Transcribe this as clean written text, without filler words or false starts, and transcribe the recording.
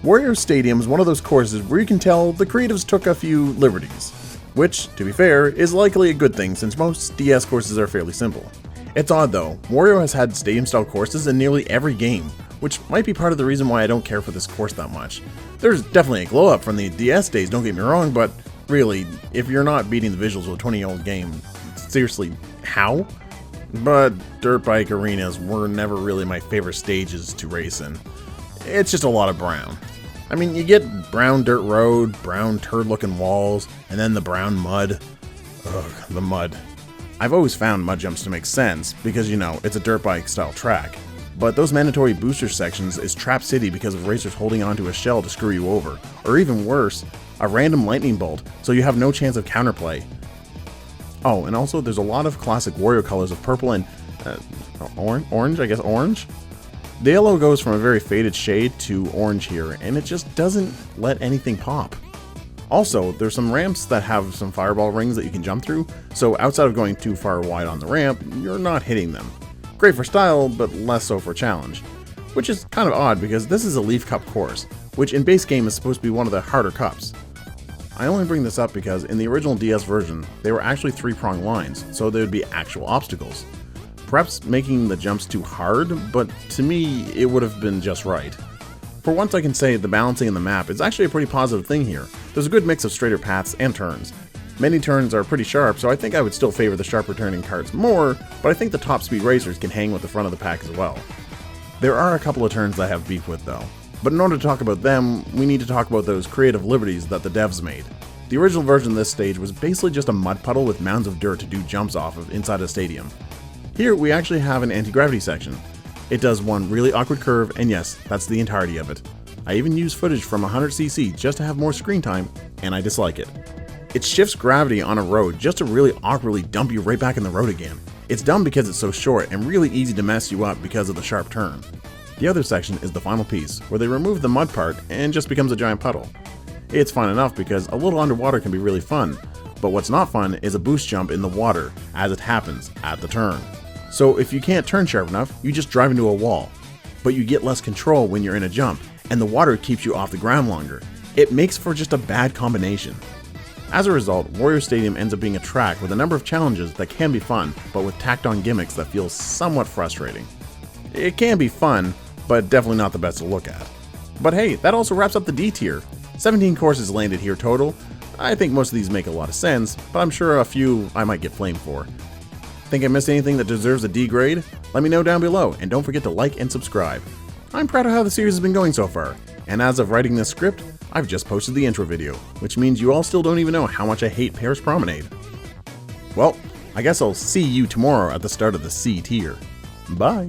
Wario Stadium is one of those courses where you can tell the creatives took a few liberties. Which, to be fair, is likely a good thing since most DS courses are fairly simple. It's odd though, Wario has had stadium-style courses in nearly every game, which might be part of the reason why I don't care for this course that much. There's definitely a glow-up from the DS days, don't get me wrong, but really, if you're not beating the visuals of a 20-year-old game, seriously, how? But dirt bike arenas were never really my favorite stages to race in. It's just a lot of brown. I mean, you get brown dirt road, brown turd-looking walls, and then the brown mud. Ugh, the mud. I've always found mud jumps to make sense, because, you know, it's a dirt bike-style track. But those mandatory booster sections is Trap City because of racers holding onto a shell to screw you over. Or even worse, a random lightning bolt, so you have no chance of counterplay. Oh, and also there's a lot of classic Wario colors of purple and orange, I guess orange? The yellow goes from a very faded shade to orange here, and it just doesn't let anything pop. Also, there's some ramps that have some fireball rings that you can jump through, so outside of going too far wide on the ramp, you're not hitting them. Great for style, but less so for challenge. Which is kind of odd because this is a Leaf Cup course, which in base game is supposed to be one of the harder cups. I only bring this up because in the original DS version, they were actually 3-prong lines, so they would be actual obstacles. Perhaps making the jumps too hard, but to me, it would have been just right. For once I can say the balancing in the map is actually a pretty positive thing here. There's a good mix of straighter paths and turns. Many turns are pretty sharp, so I think I would still favor the sharper turning carts more, but I think the top speed racers can hang with the front of the pack as well. There are a couple of turns that I have beef with though, but in order to talk about them, we need to talk about those creative liberties that the devs made. The original version of this stage was basically just a mud puddle with mounds of dirt to do jumps off of inside a stadium. Here we actually have an anti-gravity section. It does one really awkward curve, and yes, that's the entirety of it. I even use footage from 100cc just to have more screen time, and I dislike it. It shifts gravity on a road just to really awkwardly dump you right back in the road again. It's dumb because it's so short and really easy to mess you up because of the sharp turn. The other section is the final piece, where they remove the mud part and just becomes a giant puddle. It's fun enough because a little underwater can be really fun, but what's not fun is a boost jump in the water as it happens at the turn. So if you can't turn sharp enough, you just drive into a wall. But you get less control when you're in a jump, and the water keeps you off the ground longer. It makes for just a bad combination. As a result, Wario Stadium ends up being a track with a number of challenges that can be fun, but with tacked on gimmicks that feel somewhat frustrating. It can be fun, but definitely not the best to look at. But hey, that also wraps up the D tier. 17 courses landed here total. I think most of these make a lot of sense, but I'm sure a few I might get flamed for. Think I missed anything that deserves a D grade? Let me know down below, and don't forget to like and subscribe. I'm proud of how the series has been going so far, and as of writing this script, I've just posted the intro video, which means you all still don't even know how much I hate Paris Promenade. Well, I guess I'll see you tomorrow at the start of the C tier. Bye!